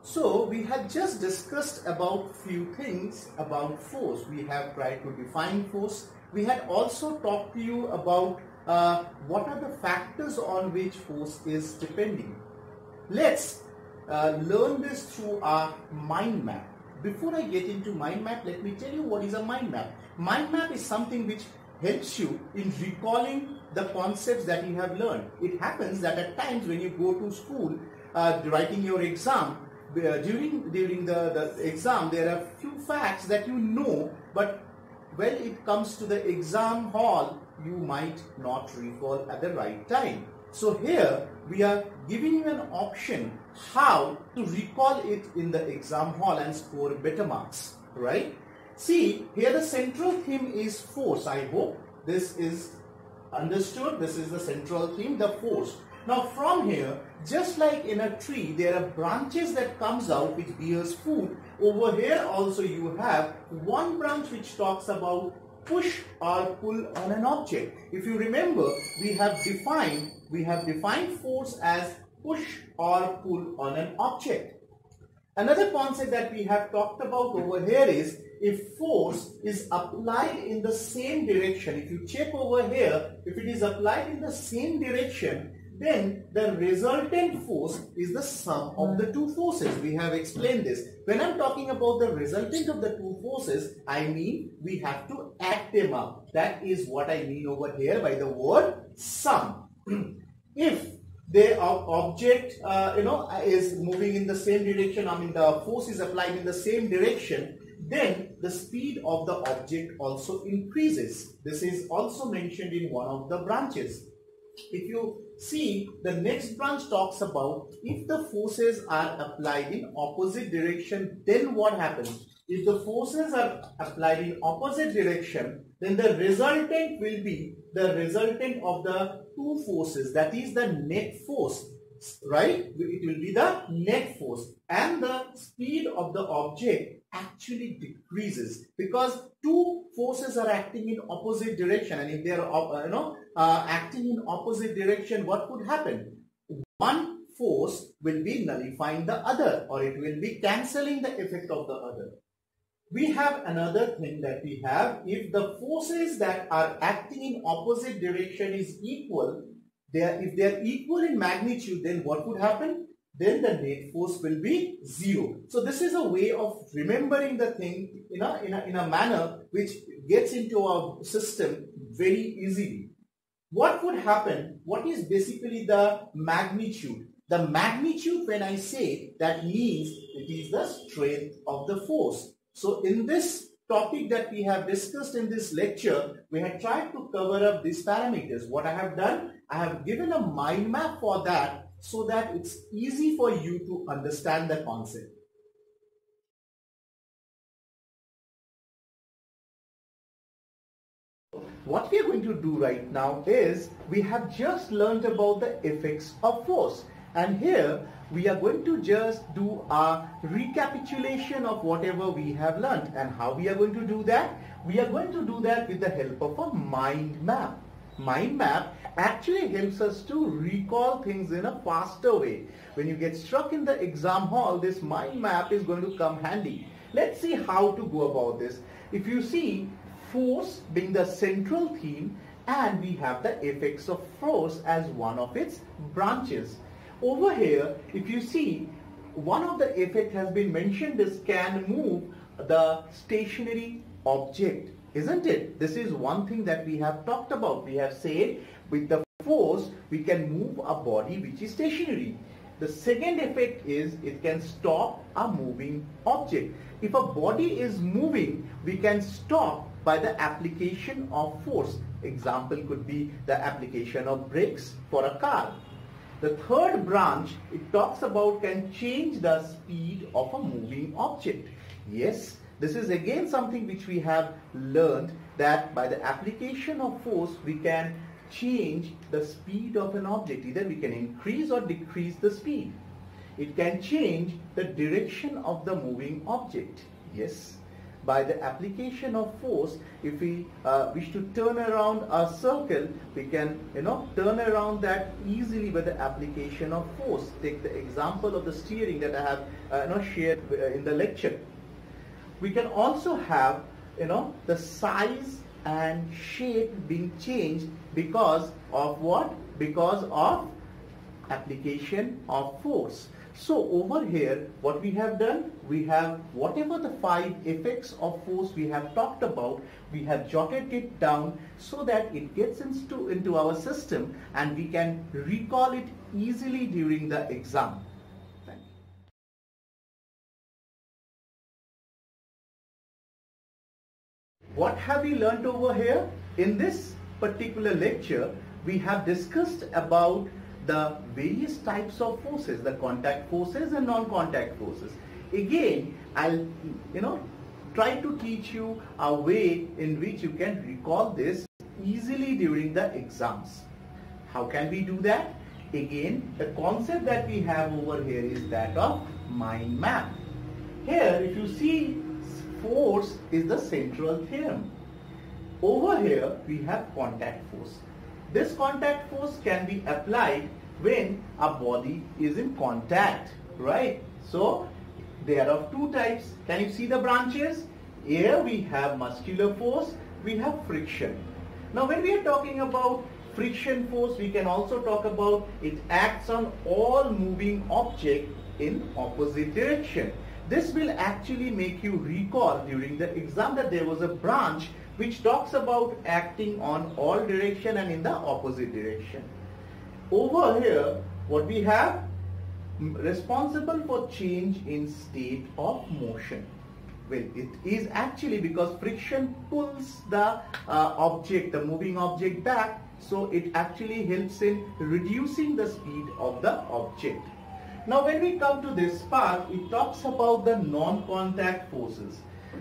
So we had just discussed about few things about force. We have tried to define force. We had also talked to you about what are the factors on which force is depending. Let's learn this through our mind map. Before I get into mind map, let me tell you what is a mind map. Mind map is something which helps you in recalling the concepts that you have learned. It happens that at times when you go to school writing your exam, during the exam there are few facts that you know, but when it comes to the exam hall you might not recall at the right time. So here we are giving you an option how to recall it in the exam hall and score better marks, right? See, here the central theme is force. I hope this is understood. This is the central theme, the force. Now from here, just like in a tree, there are branches that comes out which bears fruit. Over here also you have one branch which talks about push or pull on an object. If you remember, we have defined force as push or pull on an object. Another concept that we have talked about over here is if force is applied in the same direction. If you check over here, if it is applied in the same direction, then the resultant force is the sum of the two forces. We have explained this. When I'm talking about the resultant of the two forces, I mean we have to add them up. That is what I mean over here by the word sum. If the object is moving in the same direction, I mean the force is applied in the same direction, then the speed of the object also increases. This is also mentioned in one of the branches. If you see, the next branch talks about if the forces are applied in opposite direction, then what happens? If the forces are applied in opposite direction, then the resultant will be the resultant of the two forces, that is the net force, right? It will be the net force, and the speed of the object actually decreases because two forces are acting in opposite direction, and if they are acting in opposite direction, what could happen? One force will be nullifying the other, or it will be cancelling the effect of the other. We have another thing that we have, if the forces that are acting in opposite direction is equal, if they are equal in magnitude, then what would happen? Then the net force will be 0. So this is a way of remembering the thing in a manner which gets into our system very easily. What would happen? What is basically the magnitude? The magnitude, when I say, that means it is the strength of the force. So in this topic that we have discussed in this lecture, we have tried to cover up these parameters. What I have done, I have given a mind map for that so that it's easy for you to understand the concept. What we are going to do right now is we have just learned about the effects of force, and here we are going to just do a recapitulation of whatever we have learned. And how we are going to do that? We are going to do that with the help of a mind map. Mind map actually helps us to recall things in a faster way. When you get struck in the exam hall, this mind map is going to come handy. Let's see how to go about this. If you see, force being the central theme, and we have the effects of force as one of its branches. Over here, if you see, one of the effects has been mentioned is can move the stationary object, isn't it? This is one thing that we have talked about. We have said with the force we can move a body which is stationary. The second effect is it can stop a moving object. If a body is moving, we can stop by the application of force. Example could be the application of brakes for a car. The third branch, it talks about can change the speed of a moving object. Yes, this is again something which we have learned, that by the application of force we can change the speed of an object. Either we can increase or decrease the speed. It can change the direction of the moving object. Yes. by the application of force, if we wish to turn around a circle, we can turn around that easily by the application of force. Take the example of the steering that I have shared in the lecture. We can also have the size and shape being changed because of what? Because of application of force. So over here, what we have done, we have whatever the 5 effects of force we have talked about, we have jotted it down so that it gets into our system and we can recall it easily during the exam. Thank you. What have we learnt over here? In this particular lecture, we have discussed about the various types of forces, the contact forces and non-contact forces. Again, I'll try to teach you a way in which you can recall this easily during the exams. How can we do that? Again, the concept that we have over here is that of mind map. Here, if you see, force is the central theorem. Over here, we have contact force. This contact force can be applied when a body is in contact, right? So, they are of 2 types. Can you see the branches? Here we have muscular force, we have friction. Now, when we are talking about friction force, we can also talk about it acts on all moving objects in opposite direction. This will actually make you recall during the exam that there was a branch which talks about acting on all direction and in the opposite direction. Over here, what we have, responsible for change in state of motion. Well, it is actually because friction pulls the object, the moving object back, so it actually helps in reducing the speed of the object. Now, when we come to this part, it talks about the non-contact forces.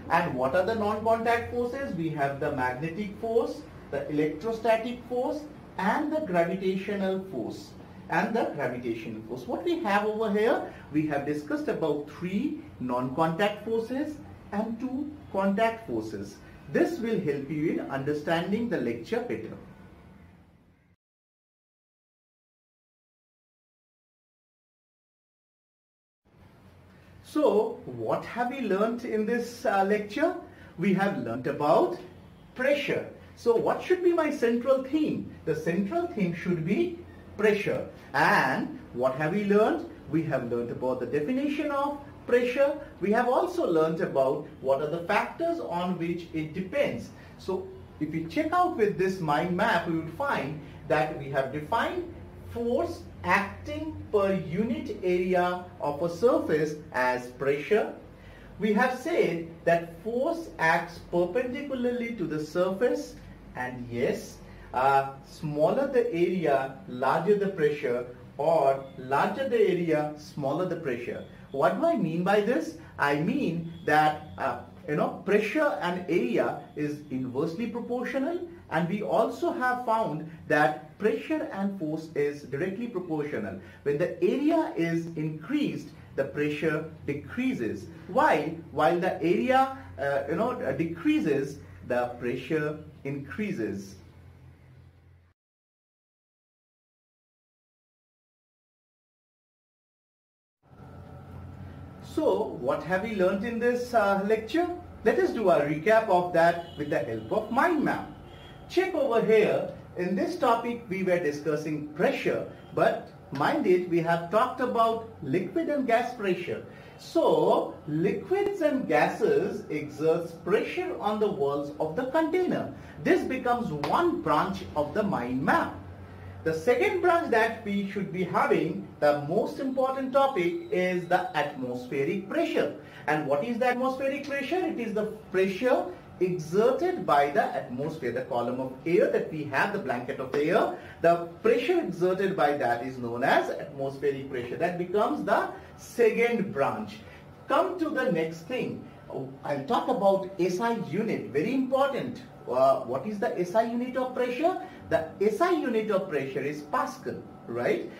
And what are the non-contact forces? We have the magnetic force, the electrostatic force, and the gravitational force. What we have over here, we have discussed about 3 non-contact forces and 2 contact forces. This will help you in understanding the lecture better. So, what have we learnt in this lecture? We have learnt about pressure. So, what should be my central theme? The central theme should be pressure. And what have we learnt? We have learnt about the definition of pressure. We have also learnt about what are the factors on which it depends. So, if we check out with this mind map, we will find that we have defined force acting per unit area of a surface as pressure. We have said that force acts perpendicularly to the surface, and yes, smaller the area, larger the pressure, or larger the area, smaller the pressure. What do I mean by this? I mean that pressure and area is inversely proportional, and we also have found that pressure and force is directly proportional. When the area is increased, the pressure decreases. While the area decreases, the pressure increases. So, what have we learnt in this lecture? Let us do a recap of that with the help of mind map. Check over here. In this topic, we were discussing pressure, but mind it, we have talked about liquid and gas pressure. So, liquids and gases exerts pressure on the walls of the container. This becomes one branch of the mind map. The second branch that we should be having, the most important topic, is the atmospheric pressure. And what is the atmospheric pressure? It is the pressure exerted by the atmosphere, the column of air that we have, the blanket of air. The pressure exerted by that is known as atmospheric pressure. That becomes the second branch. Come to the next thing. I'll talk about SI unit, very important. What is the SI unit of pressure? The SI unit of pressure is Pascal, right?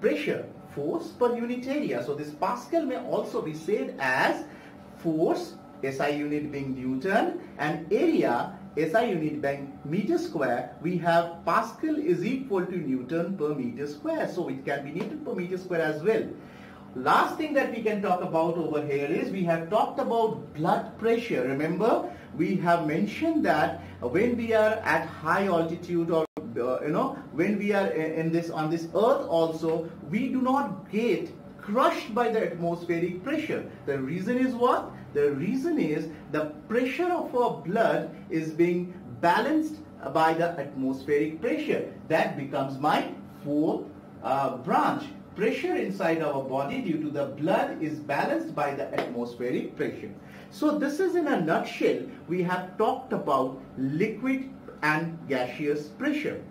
Pressure, force per unit area. So this Pascal may also be said as force SI unit being Newton, and area, SI unit being meter square, we have Pascal is equal to Newton per meter square. So it can be Newton per meter square as well. Last thing that we can talk about over here is we have talked about blood pressure. Remember, we have mentioned that when we are at high altitude, or when we are on this earth also, we do not get crushed by the atmospheric pressure. The reason is what? The reason is the pressure of our blood is being balanced by the atmospheric pressure. That becomes my fourth branch. Pressure inside our body due to the blood is balanced by the atmospheric pressure. So this is in a nutshell, we have talked about liquid and gaseous pressure.